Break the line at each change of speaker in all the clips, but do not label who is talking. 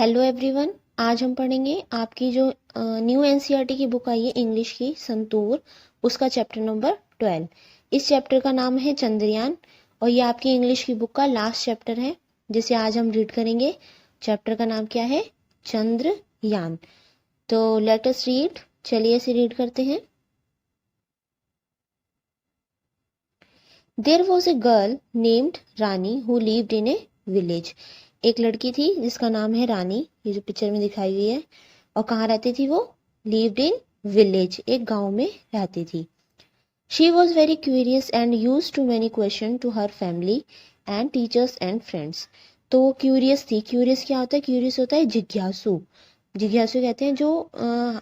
Hello everyone. आज हम पढ़ेंगे आपकी जो न्यू एनसीईआरटी की बुक आई है इंग्लिश की संतूर, उसका चैप्टर नंबर 12। इस चैप्टर का नाम है चंद्रयान और ये आपकी इंग्लिश की बुक का लास्ट चैप्टर है जिसे आज हम रीड करेंगे। चैप्टर का नाम क्या है? चंद्रयान। तो लेट अस रीड। चलिए इसे रीड करते हैं। There was a girl named Rani who lived in a village. एक लड़की थी जिसका नाम है रानी, ये जो पिक्चर में दिखाई हुई है। और कहाँ रहती थी वो? लिव्ड इन विलेज, एक गांव में रहती थी। She was very curious and use to many question to her family and teachers and friends. तो वो क्यूरियस थी। क्यूरियस क्या होता है? क्यूरियस होता है जिज्ञासु। जिज्ञासु कहते हैं जो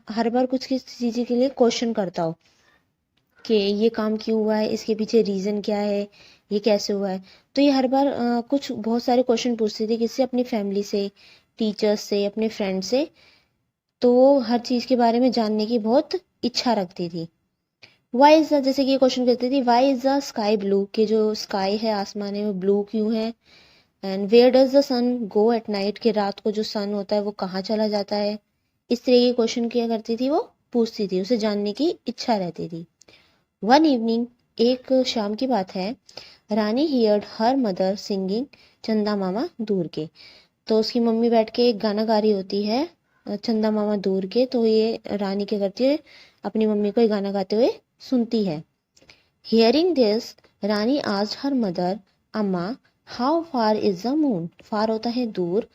हर बार कुछ किसी चीज़ के लिए क्वेश्चन करता हो कि ये काम क्यों हुआ है, इसके पीछे रीज़न क्या है, ये कैसे हुआ है। तो ये हर बार कुछ बहुत सारे क्वेश्चन पूछती थी, किससे? अपनी फैमिली से, टीचर्स से, अपने फ्रेंड से। तो वो हर चीज़ के बारे में जानने की बहुत इच्छा रखती थी। वाई इज़ द, जैसे कि ये क्वेश्चन करती थी, why is the sky blue, कि जो स्काई है, आसमान है, वो ब्लू क्यों है। And where does the sun go at night, कि रात को जो सन होता है वो कहाँ चला जाता है। इस तरह के क्वेश्चन क्या करती थी वो? पूछती थी, उसे जानने की इच्छा रहती थी। वन इवनिंग, एक शाम की बात है, रानी हियर्ड हर मदर सिंगिंग चंदा मामा दूर के। तो उसकी मम्मी बैठ के एक गाना गा रही होती है, चंदा मामा दूर के। तो ये रानी क्या करती है? अपनी मम्मी को ये गाना गाते हुए सुनती है। Hearing this, Rani asked her mother, amma how far is the moon. Far होता है दूर,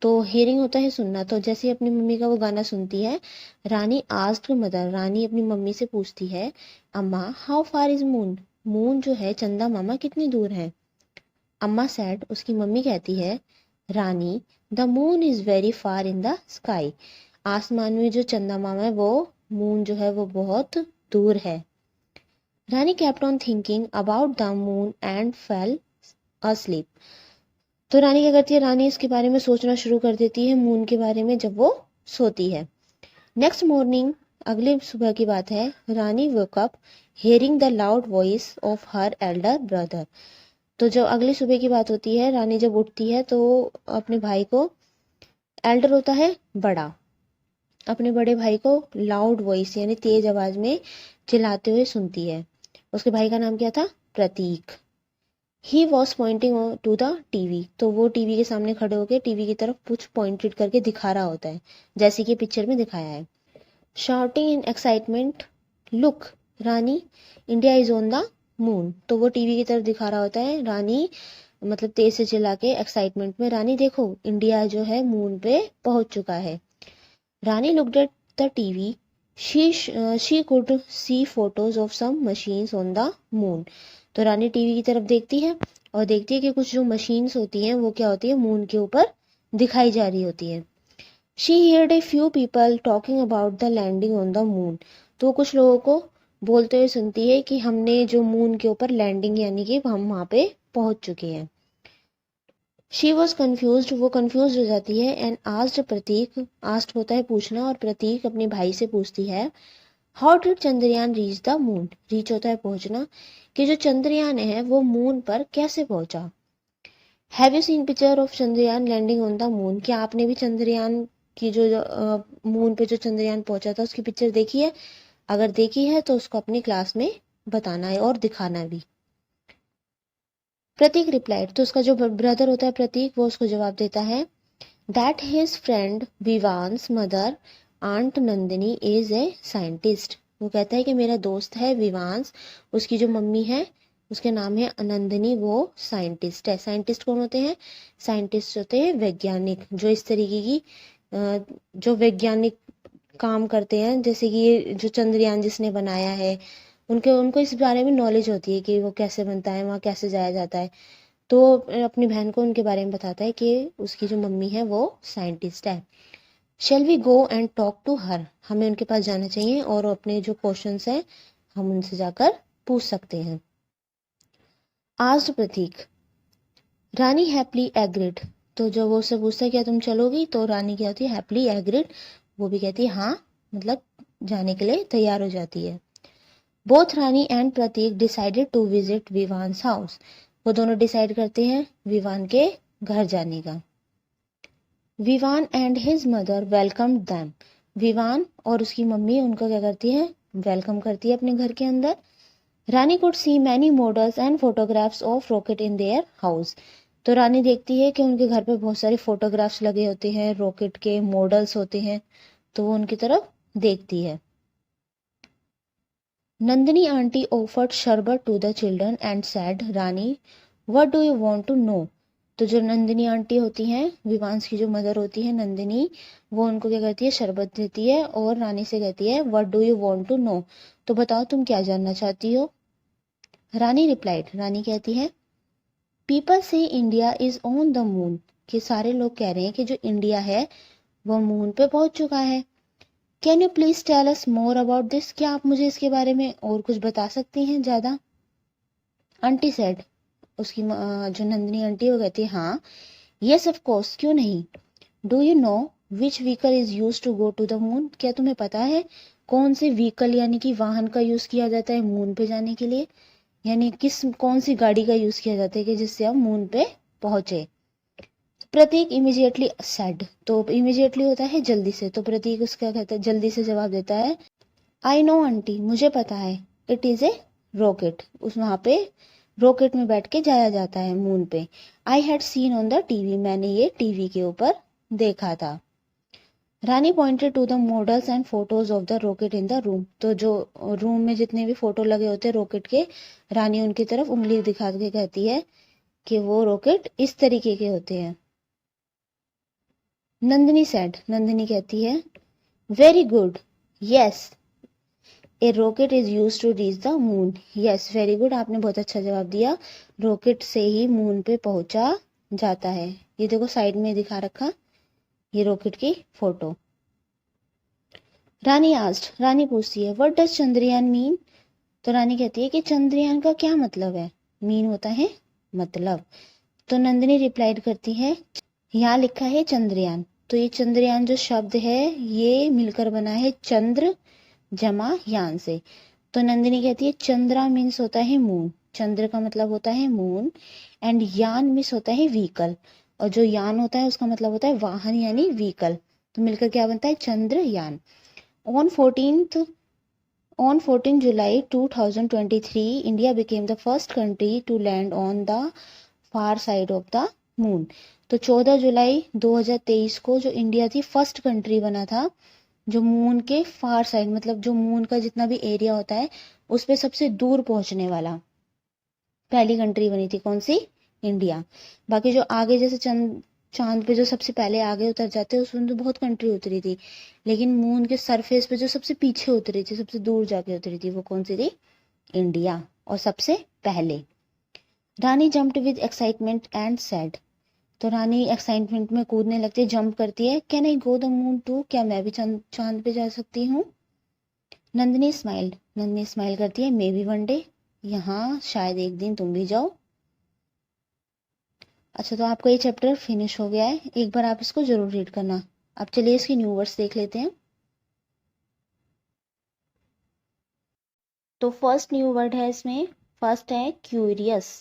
तो हियरिंग होता है सुनना। तो जैसे ही अपनी मम्मी का वो गाना सुनती है, रानी आस्क्ड मदर, रानी अपनी मम्मी से पूछती है, अम्मा how far is moon. Moon जो है, चंदा मामा कितनी दूर है। अम्मा सेड, उसकी मम्मी कहती है, Rani the moon is very far in the sky. आसमान में जो चंदा मामा है, वो मून जो है वो बहुत दूर है। रानी kept on thinking about the moon and fell asleep। तो रानी क्या करती है? रानी इसके बारे में सोचना शुरू कर देती है, मून के बारे में, जब वो सोती है। नेक्स्ट मॉर्निंग, अगले सुबह की बात है, रानी woke up hearing the loud voice of her elder brother। तो जब अगली सुबह की बात होती है, रानी जब उठती है तो अपने भाई को, एल्डर होता है बड़ा, अपने बड़े भाई को लाउड वॉइस यानी तेज आवाज में चिल्लाते हुए सुनती है। उसके भाई का नाम क्या था? Prateek. He was pointing to the TV. तो वो टीवी के सामने खड़े होकर टीवी की तरफ कुछ पॉइंटेड करके दिखा रहा होता है, जैसे कि पिक्चर में दिखाया है। Shouting in excitement, look Rani, India is on the moon. तो वो टीवी की तरफ दिखा रहा होता है, रानी मतलब तेज से चिल्ला के एक्साइटमेंट में, रानी देखो इंडिया जो है मून पे पहुंच चुका है। Rani looked at the TV, she could see photos of some machines on the moon. तो रानी टीवी की तरफ देखती है और देखती है कि कुछ जो मशीन्स होती हैं वो क्या होती है? मून के ऊपर दिखाई जा रही होती है। She heard a few people talking about the landing on the moon. तो कुछ लोगों को बोलते हुए सुनती है कि हमने जो मून के ऊपर लैंडिंग यानी कि हम वहां पे पहुंच चुके हैं। शी वॉज कन्फ्यूज, वो कन्फ्यूज हो जाती है। एंड आस्क्ड प्रतीक, आस्क्ड होता है पूछना, और प्रतीक अपने भाई से पूछती है, how did Chandrayaan reach the moon. Reach होता है पहुंचना, कि जो चंद्रयान है वो मून पर कैसे पहुंचा। Have you seen picture of Chandrayaan landing on the moon. क्या आपने भी चंद्रयान की जो मून पे जो चंद्रयान पहुंचा था उसकी पिक्चर देखी है? अगर देखी है तो उसको अपनी क्लास में बताना है और दिखाना भी। प्रतीक रिप्लाइड, तो उसका जो ब्रदर होता है प्रतीक, वो उसको जवाब देता है, that his friend Vivaan's mother aunt Nandini is a scientist. वो कहता है कि मेरा दोस्त है विवांश, उसकी जो मम्मी है उसके नाम है नंदिनी, वो साइंटिस्ट है। साइंटिस्ट कौन होते हैं? साइंटिस्ट होते हैं वैज्ञानिक, जो इस तरीके की जो वैज्ञानिक काम करते हैं, जैसे कि ये जो चंद्रयान जिसने बनाया है, उनके उनको इस बारे में नॉलेज होती है कि वो कैसे बनता है, वहाँ कैसे जाया जाता है। तो अपनी बहन को उनके बारे में बताता है कि उसकी जो मम्मी है वो साइंटिस्ट है। Shall we go and talk to her, हमें उनके पास जाना चाहिए और अपने जो क्वेश्चंस हैं हम उनसे जाकर पूछ सकते हैं। आस्क्ड प्रतीक, रानी हैप्पली एग्रीड। तो जो वो उससे पूछता है क्या तुम चलोगी, तो रानी क्या होती है? हैप्पली एग्रीड, वो भी कहती है हाँ, मतलब जाने के लिए तैयार हो जाती है। Both Rani and Prateek decided to visit Vivaan's house. वो दोनों डिसाइड करते हैं विवान के घर जाने का। Vivaan and his mother welcome them. Vivaan और उसकी मम्मी उनको क्या करती है, वेलकम करती है अपने घर के अंदर। Rani could see many models and photographs of rocket in their house. तो रानी देखती है कि उनके घर पे बहुत सारे फोटोग्राफ्स लगे होते हैं, रॉकेट के मॉडल्स होते हैं, तो वो उनकी तरफ देखती है। Nandini aunty offered sharbat to the children and said Rani what do you want to know. तो जो नंदिनी आंटी होती हैं, विवांश की जो मदर होती है नंदिनी, वो उनको क्या करती है, शरबत देती है और रानी से कहती है what do you want to know, तो बताओ तुम क्या जानना चाहती हो। रानी रिप्लाइड, रानी कहती है पीपल से India is on the moon, कि सारे लोग कह रहे हैं कि जो इंडिया है वो मून पे पहुंच चुका है। Can you please tell us more about this, क्या आप मुझे इसके बारे में और कुछ बता सकती हैं ज्यादा। आंटी सेड, उसकी जो नंदिनी आंटी वो कहती है हाँ, यस ऑफ कोर्स, क्यों नहीं। Do you know which vehicle is use to go to the moon, क्या तुम्हें पता है कौन से व्हीकल यानी कि वाहन का यूज किया जाता है मून पे जाने के लिए, यानी कौन सी गाड़ी का यूज किया जाता है कि जिससे हम मून पे पहुंचे। प्रतीक इमीडिएटली सेड, तो इमीडिएटली होता है जल्दी से, तो प्रतीक उसका कहता है, जल्दी से जवाब देता है आई नो आंटी, मुझे पता है, इट इज ए रॉकेट, उस वहां पे रॉकेट में बैठ के जाया जाता है मून पे। I had seen on the TV, मैंने ये टीवी के ऊपर देखा था। Rani pointed to the models and photos of the rocket in the room, तो जो रूम में जितने भी फोटो लगे होते हैं रॉकेट के, रानी उनकी तरफ उंगली दिखा के कहती है कि वो रॉकेट इस तरीके के होते हैं। नंदिनी सेड, नंदिनी कहती है very good, yes a rocket is use to reach the moon, yes very good, आपने बहुत अच्छा जवाब दिया, रॉकेट से ही मून पे पहुंचा जाता है। ये देखो साइड में दिखा रखा, ये रॉकेट की फोटो। रानी आस्क्ड, रानी पूछती है व्हाट डज चंद्रयान मीन, तो रानी कहती है कि चंद्रयान का क्या मतलब है, मीन होता है मतलब। तो नंदिनी रिप्लाइड करती है यहाँ लिखा है चंद्रयान, तो ये चंद्रयान जो शब्द है ये मिलकर बना है चंद्र जमा यान से। तो नंदिनी कहती है चंद्रा मीन्स होता है मून, चंद्र का मतलब होता है मून, एंड यान मीन्स होता है व्हीकल, और जो यान होता है उसका मतलब होता है वाहन यानी व्हीकल, तो मिलकर क्या बनता है Chandrayaan. On 14 July 2023, India became the first country to land on the far side of the moon. तो 14 जुलाई 2023 को जो इंडिया थी फर्स्ट कंट्री बना था जो मून के फार साइड, मतलब जो मून का जितना भी एरिया होता है उस पे सबसे दूर पहुंचने वाला पहली कंट्री बनी थी, कौन सी, इंडिया। बाकी जो आगे जैसे चांद पे जो सबसे पहले आगे उतर जाते हैं उसमें तो बहुत कंट्री उतरी थी, लेकिन मून के सरफेस पे जो सबसे पीछे उतरी थी, सबसे दूर जाके उतरी थी, वो कौन सी थी, इंडिया, और सबसे पहले। Rani jumped with excitement and said, तो रानी एक्साइटमेंट में कूदने लगती है, जंप करती है, can I go the moon too, क्या मैं भी चांद पे जा सकती हूँ। नंदिनी स्माइल्ड, नंदिनी स्माइल करती है, मे बी वन डे, यहाँ शायद एक दिन तुम भी जाओ। अच्छा, तो आपका ये चैप्टर फिनिश हो गया है, एक बार आप इसको जरूर रीड करना। अब चलिए इसकी न्यू वर्ड्स देख लेते हैं। तो फर्स्ट न्यू वर्ड है इसमें, फर्स्ट है क्यूरियस।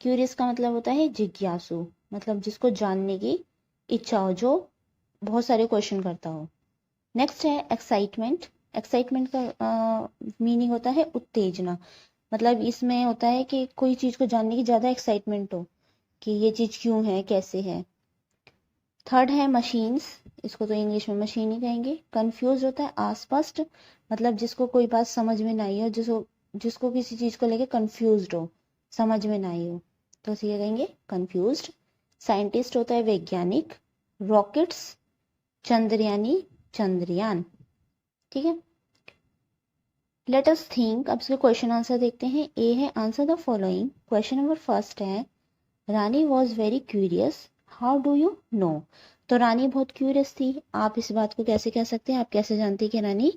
क्यूरियस का मतलब होता है जिज्ञासु, मतलब जिसको जानने की इच्छा हो, जो बहुत सारे क्वेश्चन करता हो। नेक्स्ट है एक्साइटमेंट। एक्साइटमेंट का मीनिंग होता है उत्तेजना, मतलब इसमें होता है कि कोई चीज को जानने की ज्यादा एक्साइटमेंट हो कि ये चीज क्यों है, कैसे है। थर्ड है मशीन्स, इसको तो इंग्लिश में मशीन ही कहेंगे। कंफ्यूज होता है अस्पष्ट, मतलब जिसको कोई बात समझ में ना आई हो, जिसको किसी चीज को लेके कंफ्यूज हो, समझ में ना आई हो, तो उसे कहेंगे कंफ्यूज्ड। साइंटिस्ट होता है वैज्ञानिक। रॉकेट्स, चंद्रयानी, चंद्रयान, ठीक है। लेट अस थिंक, अब इसके क्वेश्चन आंसर देखते हैं। ए है answer the following. Question number first है Rani was very curious, how do you know. तो रानी बहुत क्यूरियस थी, आप इस बात को कैसे कह सकते हैं, आप कैसे जानते हैं कि रानी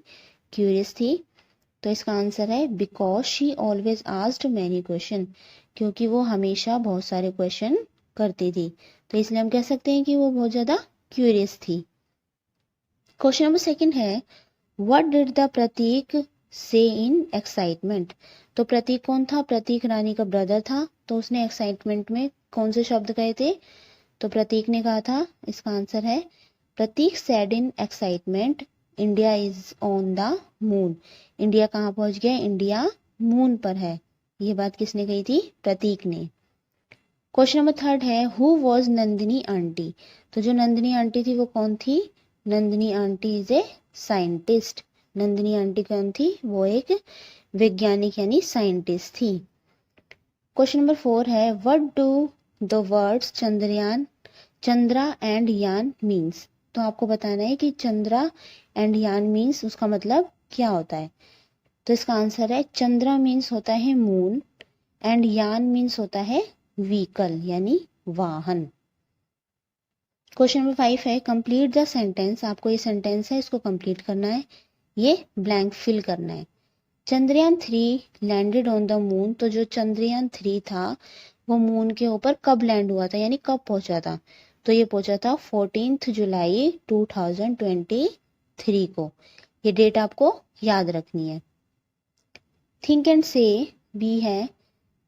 क्यूरियस थी। तो इसका आंसर है because she always asked many question, क्योंकि वो हमेशा बहुत सारे क्वेश्चन करती थी, तो इसलिए हम कह सकते हैं कि वो बहुत ज्यादा क्यूरियस थी। क्वेश्चन नंबर सेकंड है व्हाट डिड द प्रतीक से इन एक्साइटमेंट। तो प्रतीक कौन था, प्रतीक रानी का ब्रदर था, तो उसने एक्साइटमेंट में कौन से शब्द कहे थे, तो प्रतीक ने कहा था, इसका आंसर है Prateek said in excitement India is on the moon. India कहाँ पहुंच गया? इंडिया मून पर है। ये बात किसने कही थी? प्रतीक ने। क्वेश्चन नंबर 3 है हु वॉज नंदिनी आंटी। तो जो नंदिनी आंटी थी वो कौन थी? Nandini aunty is a scientist. Nandini aunty कौन थी? वो एक वैज्ञानिक यानी साइंटिस्ट थी। क्वेश्चन नंबर 4 है what do the words Chandrayaan, Chandra and यान मीन्स। तो आपको बताना है कि चंद्रा एंड यान मीन्स उसका मतलब क्या होता है। तो इसका आंसर है चंद्रा मीन्स होता है मून एंड यान मीन्स होता है व्हीकल यानी वाहन। क्वेश्चन नंबर 5 है कंप्लीट द सेंटेंस। आपको ये सेंटेंस है, इसको कंप्लीट करना है, ये ब्लैंक फिल करना है। Chandrayaan 3 landed on the moon. तो जो चंद्रयान 3 था वो मून के ऊपर कब लैंड हुआ था यानी कब पहुंचा था? तो ये पहुंचा था 14 जुलाई 2023 को। ये डेट आपको याद रखनी है। थिंक एंड से बी है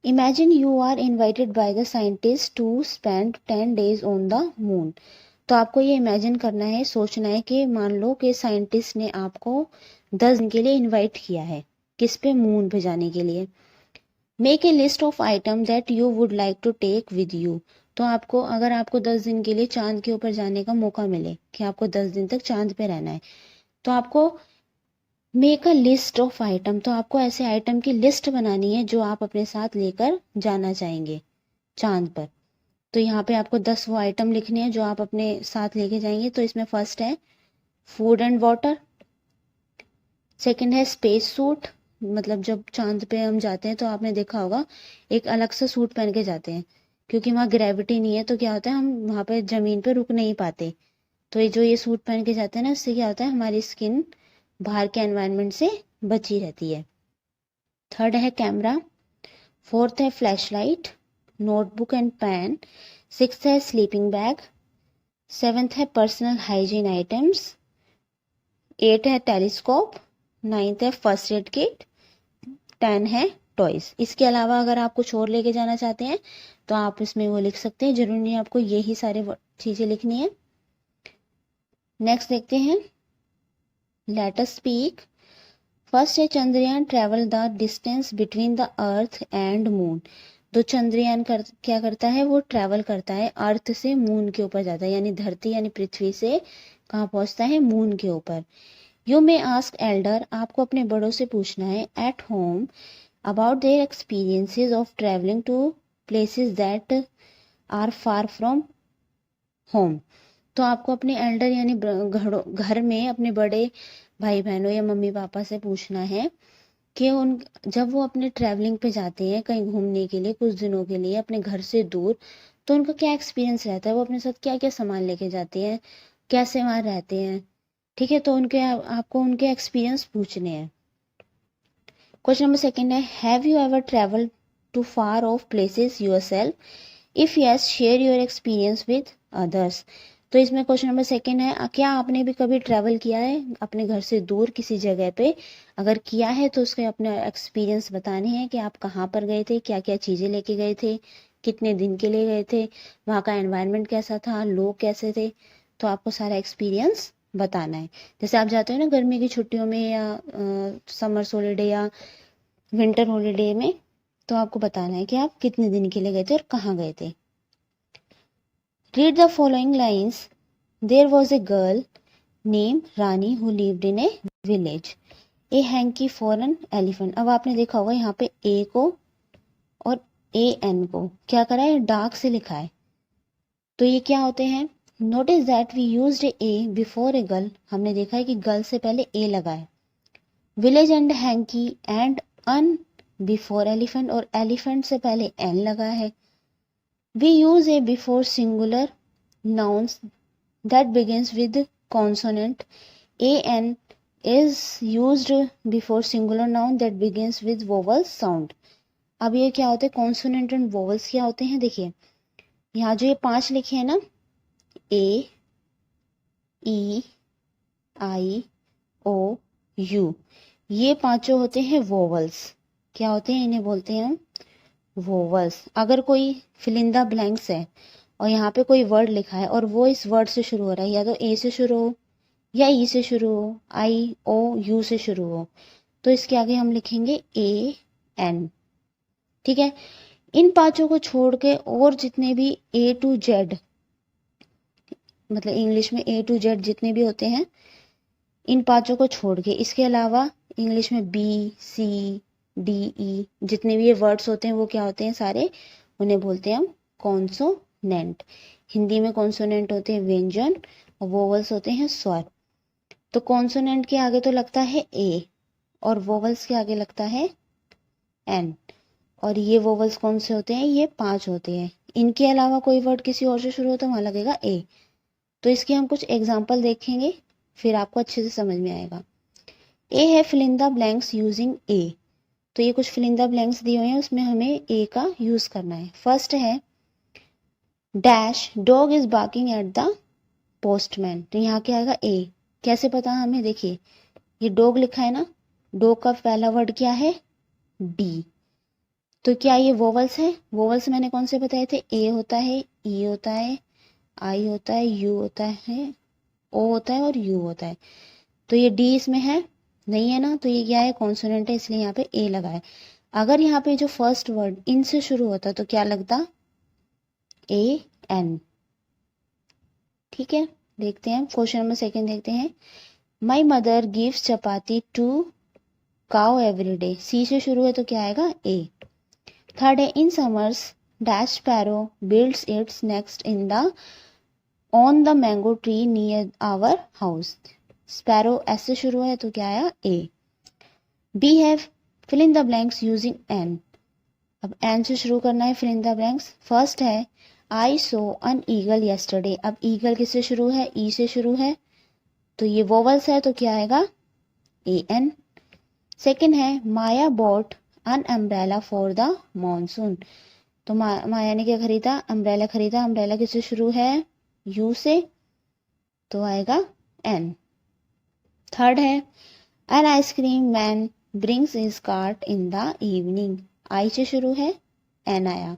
imagine you are invited by the scientist to spend 10 days on the moon. तो आपको ये इमेजिन करना है, सोचना है कि मान लो कि साइंटिस्ट ने आपको 10 दिन के लिए इनवाइट किया है। किस पे? मून पे जाने के लिए। Make a list of item that you would like to take with you. तो आपको अगर आपको 10 दिन के लिए चांद के ऊपर जाने का मौका मिले कि आपको 10 दिन तक चांद पे रहना है, तो आपको make a list of item. तो आपको ऐसे आइटम की लिस्ट बनानी है जो आप अपने साथ लेकर जाना चाहेंगे चांद पर। तो यहाँ पे आपको 10 वो आइटम लिखने हैं जो आप अपने साथ लेके जाएंगे। तो इसमें फर्स्ट है फूड एंड वाटर, सेकंड है स्पेस सूट, मतलब जब चांद पे हम जाते हैं तो आपने देखा होगा एक अलग सा सूट पहन के जाते हैं, क्योंकि वहाँ ग्रेविटी नहीं है तो क्या होता है हम वहाँ पे जमीन पे रुक नहीं पाते। तो ये जो ये सूट पहन के जाते हैं ना, इससे क्या होता है हमारी स्किन बाहर के एनवायरनमेंट से बची रहती है। थर्ड है कैमरा, फोर्थ है flash light, notebook and pen, sixth है स्लीपिंग बैग, सेवेंथ है पर्सनल हाइजीन आइटम्स, 8 है टेलीस्कोप, 9th है फर्स्ट एड किट, 10 है टॉयज। इसके अलावा अगर आप कुछ और लेके जाना चाहते हैं तो आप इसमें वो लिख सकते हैं, जरूरी नहीं आपको यही सारे चीजें लिखनी है। नेक्स्ट देखते हैं लेट अस स्पीक। फर्स्ट है Chandrayaan travel the distance between the earth and moon. तो चंद्रयान क्या करता है? वो ट्रेवल करता है अर्थ से मून के ऊपर जाता है, यानी धरती यानी पृथ्वी से कहाँ पहुंचता है? मून के ऊपर। यू मे आस्क एल्डर, आपको अपने बड़ों से पूछना है at home about their experiences of travelling to places that are far from home. तो आपको अपने एल्डर यानी घर में अपने बड़े भाई बहनों या मम्मी पापा से पूछना है कि उन जब वो अपने ट्रैवलिंग पे जाते हैं कहीं घूमने के लिए कुछ दिनों के लिए अपने घर से दूर, तो उनका क्या एक्सपीरियंस रहता है, वो अपने साथ क्या क्या सामान लेके जाते हैं, कैसे वहाँ रहते हैं। ठीक है, तो उनके आपको उनके एक्सपीरियंस पूछने हैं। क्वेश्चन नंबर 2 है have you ever travel to far off places yourself, if yes share your experience with others. तो इसमें क्वेश्चन नंबर 2 है क्या आपने भी कभी ट्रैवल किया है अपने घर से दूर किसी जगह पे? अगर किया है तो उसके अपने एक्सपीरियंस बताने हैं कि आप कहाँ पर गए थे, क्या क्या चीज़ें लेके गए थे, कितने दिन के लिए गए थे, वहाँ का एनवायरनमेंट कैसा था, लोग कैसे थे। तो आपको सारा एक्सपीरियंस बताना है। जैसे आप जाते हो ना गर्मी की छुट्टियों में या समर्स हॉलीडे या विंटर हॉलीडे में, तो आपको बताना है कि आप कितने दिन के लिए गए थे और कहाँ गए थे। Read the following lines. There was a girl named Rani who lived in a village. A hanky for an elephant. अब आपने देखा होगा यहाँ पे ए को और ए एन को क्या करा है? डार्क से लिखा है। तो ये क्या होते हैं? Notice that we used a before a girl. हमने देखा है कि गर्ल से पहले ए लगा है। Village and hanky and an before elephant, और एलिफेंट से पहले एन लगा है। We use a before singular nouns that begins with consonant. An is used before singular noun that begins with vowel sound. अब ये क्या होते हैं? कॉन्सोनेंट एंड वोवल्स क्या होते हैं? देखिए यहाँ जो ये 5 लिखे हैं ना, ए, ई, आई, ओ, यू, ये 5 होते हैं वोवल्स। क्या होते हैं? इन्हें बोलते हैं हम वोवल्स। अगर कोई फिलिंदा ब्लैंक्स है और यहाँ पे कोई वर्ड लिखा है और वो इस वर्ड से शुरू हो रहा है, या तो ए से शुरू हो या ई से शुरू हो, आई ओ यू से शुरू हो, तो इसके आगे हम लिखेंगे ए एन। ठीक है, इन पांचों को छोड़ के और जितने भी ए टू जेड, मतलब इंग्लिश में ए टू जेड जितने भी होते हैं, इन पांचों को छोड़ के, इसके अलावा इंग्लिश में बी सी डी ई जितने भी ये वर्ड्स होते हैं वो क्या होते हैं सारे, उन्हें बोलते हैं हम कॉन्सोनेंट। हिंदी में कॉन्सोनेंट होते हैं व्यंजन और वोवल्स होते हैं स्वर। तो कॉन्सोनेंट के आगे तो लगता है ए और वोवल्स के आगे लगता है एन। और ये वोवल्स कौन से होते हैं, ये 5 होते हैं। इनके अलावा कोई वर्ड किसी और से शुरू हो तो वहां लगेगा ए। तो इसके हम कुछ एग्जाम्पल देखेंगे, फिर आपको अच्छे से समझ में आएगा। ए है fill in the blanks using a. तो ये कुछ फिल इन द ब्लैंक्स दिए हुए हैं, उसमें हमें ए का यूज करना है। फर्स्ट है dash dog is barking at the postman. तो यहाँ क्या आएगा ए। कैसे पता हमें, देखिए ये डॉग लिखा है ना, डॉग का पहला वर्ड क्या है, डी। तो क्या ये वोवल्स है, वोवल्स मैंने कौन से बताए थे, ए होता है, ई होता है, आई होता है, यू होता है, ओ होता है और यू होता है। तो ये डी इसमें है नहीं है ना, तो ये क्या है, कॉन्सोनेंट है, इसलिए यहाँ पे ए लगा है। अगर यहाँ पे जो फर्स्ट वर्ड इन से शुरू होता तो क्या लगता, ए एन। ठीक है, देखते हैं क्वेश्चन नंबर सेकंड देखते हैं। My mother gives chapati to cow every day. C से शुरू है तो क्या आएगा, ए। थर्ड है in summers dash sparrow builds its nest in the on the mango tree near our house. Sparrow S से शुरू है तो क्या आया, ए। बी है fill in the blanks using an. अब एन से शुरू करना है fill in the blanks. First है I saw an eagle yesterday. अब ईगल किससे शुरू है, ई से शुरू है, तो ये वोवल्स है तो क्या आएगा, ए एन। सेकेंड है Maya bought an umbrella for the monsoon. तो माया ने क्या खरीदा, अम्ब्रेला खरीदा। अम्ब्रेला किससे शुरू है, यू से, तो आएगा एन। थर्ड है an ice cream man brings his cart in the evening. I से शुरू है, एन आया।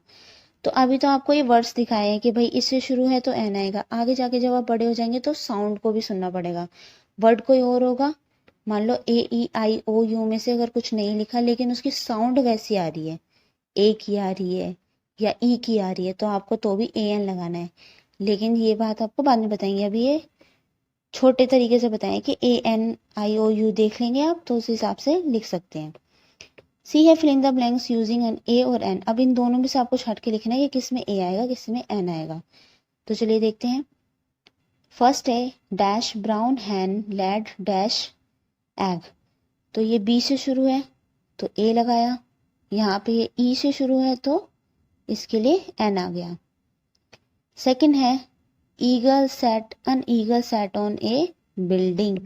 तो अभी तो आपको ये वर्ड्स दिखाए हैं कि भाई इससे शुरू है तो एन आएगा। आगे जाके जब आप बड़े हो जाएंगे तो साउंड को भी सुनना पड़ेगा। वर्ड कोई और होगा, मान लो ए ई आई ओ यू में से अगर कुछ नहीं लिखा लेकिन उसकी साउंड वैसी आ रही है, ए की आ रही है या ई की आ रही है, तो आपको तो भी ए एन लगाना है। लेकिन ये बात आपको बाद में बताएंगे, अभी ये छोटे तरीके से बताएं कि A N I O you देख लेंगे आप तो उस हिसाब से लिख सकते हैं। सी है fill in the blanks using an a और एन। अब इन दोनों में से आपको छट के लिखना है कि किस में ए आएगा किस में एन आएगा। तो चलिए देखते हैं। फर्स्ट है डैश ब्राउन हैन लैड डैश एग। तो ये बी से शुरू है तो ए लगाया। यहाँ पे ये ई से शुरू है तो इसके लिए एन आ गया। सेकंड है eagle set on A building.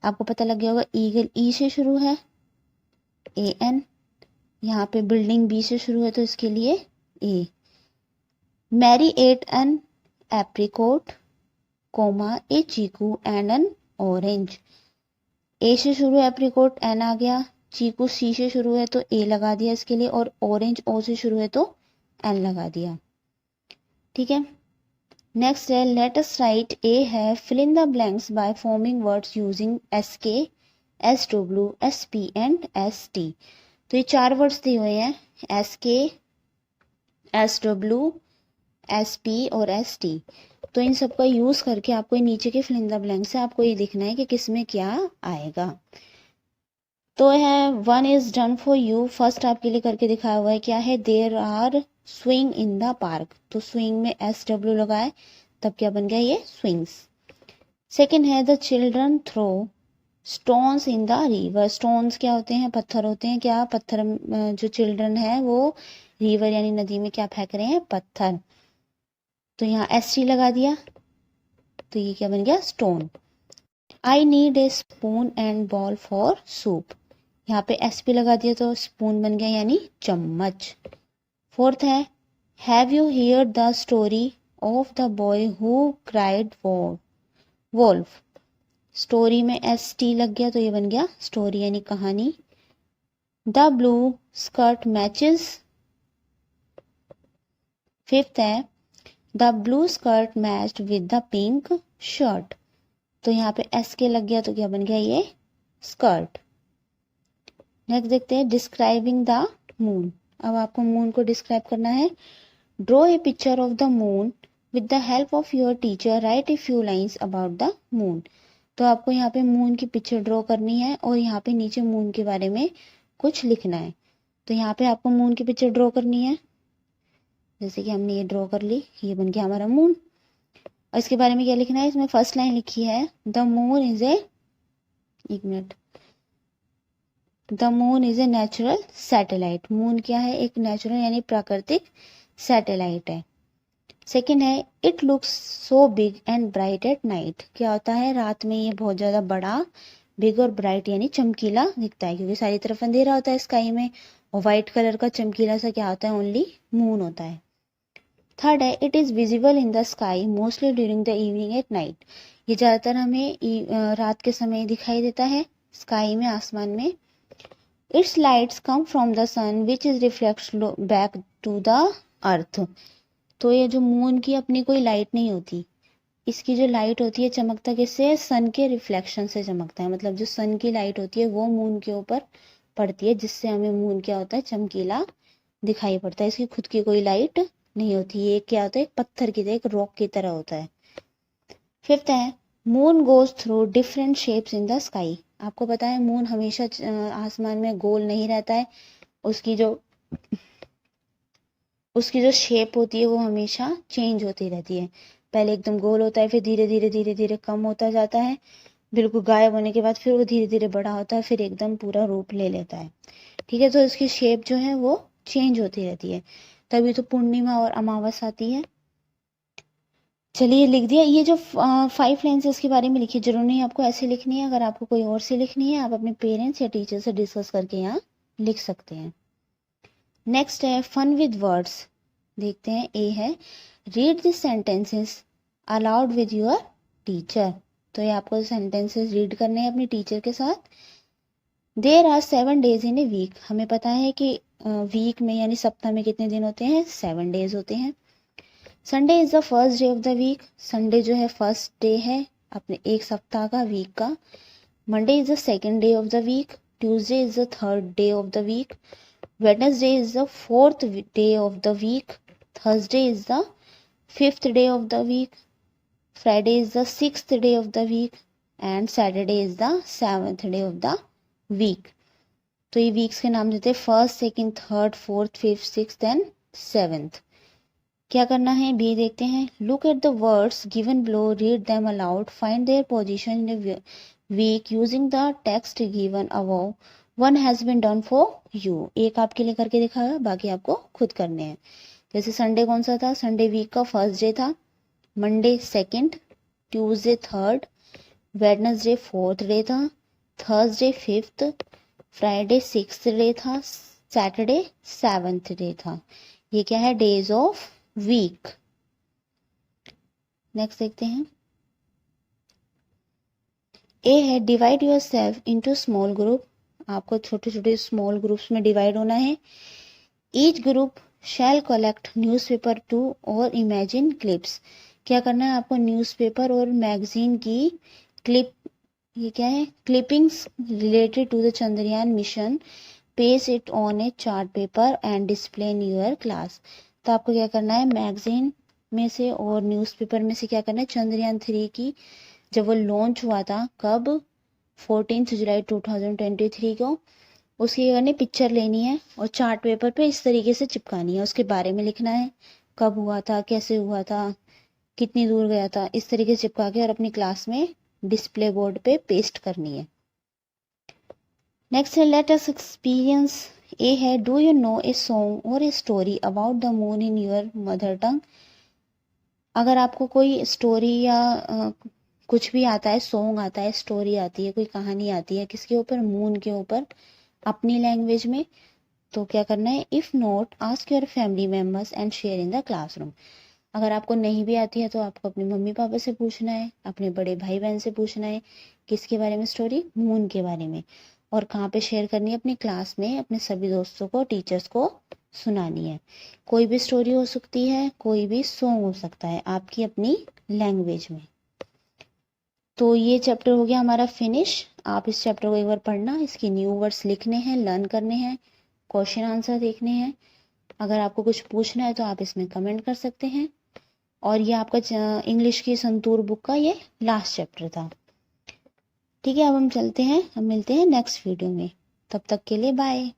आपको पता लग गया होगा ईगल ई से शुरू है, ए एन। यहाँ पे बिल्डिंग बी से शुरू है तो इसके लिए a. Mary ate an apricot comma a chikoo and an orange. A से शुरू है एप्रिकोट, एन आ गया। चीकू सी से शुरू है तो ए लगा दिया इसके लिए, और ऑरेंज ओ से शुरू है तो एन लगा दिया। ठीक है, नेक्स्ट है लेट अस राइट। ए है fill in the blanks by forming words using S K, S W, S P and S T. तो ये 4 वर्ड्स दिए हुए हैं, S K, S W, S P और एस टी। तो इन सबका यूज करके आपको नीचे के फिल इन द ब्लैंक से आपको ये देखना है कि किस में क्या आएगा। तो है one is done for you. First आपके लिए करके दिखाया हुआ है, क्या है, there are swing in the park. तो स्विंग में एस डब्ल्यू लगाए तब क्या बन गया, ये स्विंग्स। सेकेंड है the children throw stones in the river. Stones क्या होते हैं, पत्थर होते हैं। क्या पत्थर, जो चिल्ड्रन है वो रिवर यानी नदी में क्या फेंक रहे हैं, पत्थर। तो यहाँ एस टी लगा दिया तो ये क्या बन गया, stone. I need a spoon and ball for soup. यहाँ पे एस पी लगा दिया तो स्पून बन गया यानी चम्मच। फोर्थ है have you heard the story of the boy who cried wolf. Story में एस टी लग गया तो ये बन गया स्टोरी यानी कहानी। The blue skirt matches. Fifth है the blue skirt matched with the pink shirt. तो यहाँ पे एस के लग गया तो क्या बन गया ये स्कर्ट। नेक्स्ट देखते हैं डिस्क्राइबिंग द मून। अब आपको मून को डिस्क्राइब करना है। Draw a picture of the moon with the help of your teacher, right a few lines about the moon. तो आपको यहाँ पे मून की पिक्चर ड्रॉ करनी है और यहाँ पे नीचे मून के बारे में कुछ लिखना है। तो यहाँ पे आपको मून की पिक्चर ड्रॉ करनी है। जैसे कि हमने ये ड्रॉ कर ली, ये बन गया हमारा मून। और इसके बारे में क्या लिखना है, इसमें फर्स्ट लाइन लिखी है द मून इज ए, एक minute, the moon is a natural satellite. Moon क्या है, एक नेचुरल यानी प्राकृतिक सैटेलाइट है। सेकेंड है it looks so big and bright at night. क्या होता है, रात में ये बहुत ज़्यादा बड़ा, बिग और ब्राइट यानी चमकीला दिखता है, क्योंकि सारी तरफ अंधेरा होता है स्काई में, और वाइट कलर का चमकीला सा क्या होता है, ओनली मून होता है। थर्ड है it is visible in the sky mostly during the evening at night. ये ज़्यादातर हमें रात के समय दिखाई देता है स्काई में, आसमान में। It's lights come from the sun which is reflects back to the earth. तो ये जो मून की अपनी कोई लाइट नहीं होती, इसकी जो लाइट होती है चमकता किससे, सन के रिफ्लेक्शन से चमकता है। मतलब जो सन की लाइट होती है वो मून के ऊपर पड़ती है, जिससे हमें मून क्या होता है, चमकीला दिखाई पड़ता है। इसकी खुद की कोई लाइट नहीं होती। ये क्या होता है, एक पत्थर की तरह, एक रॉक की तरह होता है। फिफ्थ है moon goes through different shapes in the sky. आपको पता है मून हमेशा आसमान में गोल नहीं रहता है, उसकी जो शेप होती है वो हमेशा चेंज होती रहती है। पहले एकदम गोल होता है, फिर धीरे धीरे धीरे धीरे कम होता जाता है, बिल्कुल गायब होने के बाद फिर वो धीरे धीरे बड़ा होता है, फिर एकदम पूरा रूप ले लेता है। ठीक है, तो इसकी शेप जो है वो चेंज होती रहती है, तभी तो पूर्णिमा और अमावस आती है। चलिए लिख दिया। ये जो 5 लाइन्स इसके बारे में लिखी, जरूर नहीं आपको ऐसे लिखनी है। अगर आपको कोई और से लिखनी है, आप अपने पेरेंट्स या टीचर से डिस्कस करके यहाँ लिख सकते हैं। नेक्स्ट है फन विद वर्ड्स। देखते हैं, ए है read this sentences allowed with your teacher. तो ये आपको सेंटेंसेस रीड करने हैं अपने टीचर के साथ। There are 7 days in a week. हमें पता है कि वीक में यानी सप्ताह में कितने दिन होते हैं, 7 डेज होते हैं। Sunday is the first day of the week. Sunday जो है फर्स्ट डे है अपने एक सप्ताह का, वीक का। Monday is the second day of the week. Tuesday is the third day of the week. Wednesday is the fourth day of the week. Thursday is the fifth day of the week. Friday is the sixth day of the week and Saturday is the seventh day of the week. तो ये weeks के नाम देते हैं first, second, third, fourth, fifth, sixth and seventh. क्या करना है, B देखते हैं। Look at the words given below, read them aloud, find their position in the week using the text given above. One has been done for you. एक आपके लिए करके दिखा है, बाकी आपको खुद करने हैं। जैसे संडे कौन सा था, संडे वीक का फर्स्ट डे था। Monday second, Tuesday third, Wednesday fourth day था, Thursday fifth, Friday sixth day था, सैटरडे सेवंथ डे था। ये क्या है, डेज ऑफ वीक। नेक्स्ट देखते हैं, ए है divide yourself into small group. आपको छोटे छोटे स्मॉल ग्रुप्स में डिवाइड होना है। Each group shall collect newspaper to और इमेजिन क्लिप्स। क्या करना है आपको, न्यूज़पेपर और मैगजीन की क्लिप, ये क्या है, clippings related to the Chandrayaan mission, paste it on a chart paper and display in your class. तो आपको क्या करना है, मैगजीन में से और न्यूज़पेपर में से क्या करना है, चंद्रयान 3 की जब वो लॉन्च हुआ था, कब, 14 जुलाई 2023 को, उसकी करनी पिक्चर लेनी है और चार्ट पेपर पे इस तरीके से चिपकानी है। उसके बारे में लिखना है, कब हुआ था, कैसे हुआ था, कितनी दूर गया था, इस तरीके से चिपका के और अपनी क्लास में डिस्प्ले बोर्ड पे पेस्ट करनी है। नेक्स्ट है लेट अस एक्सपीरियंस। ए है do you know a song और a story about the moon in your mother tongue. अगर आपको कोई स्टोरी या कुछ भी आता है, सॉन्ग आता है, स्टोरी आती है, कोई कहानी आती है किसके ऊपर, मून के ऊपर, अपनी लैंग्वेज में, तो क्या करना है, if not ask your family members and share in the classroom. अगर आपको नहीं भी आती है तो आपको अपने मम्मी पापा से पूछना है, अपने बड़े भाई बहन से पूछना है, किसके बारे में स्टोरी, मून के बारे में, और कहाँ पे शेयर करनी है, अपनी क्लास में अपने सभी दोस्तों को, टीचर्स को सुनानी है। कोई भी स्टोरी हो सकती है, कोई भी सॉन्ग हो सकता है, आपकी अपनी लैंग्वेज में। तो ये चैप्टर हो गया हमारा फिनिश। आप इस चैप्टर को एक बार पढ़ना, इसके न्यू वर्ड्स लिखने हैं, लर्न करने हैं, क्वेश्चन आंसर देखने हैं। अगर आपको कुछ पूछना है तो आप इसमें कमेंट कर सकते हैं। और ये आपका इंग्लिश की संतूर बुक का ये लास्ट चैप्टर था। ठीक है, अब हम चलते हैं, हम मिलते हैं नेक्स्ट वीडियो में। तब तक के लिए बाय।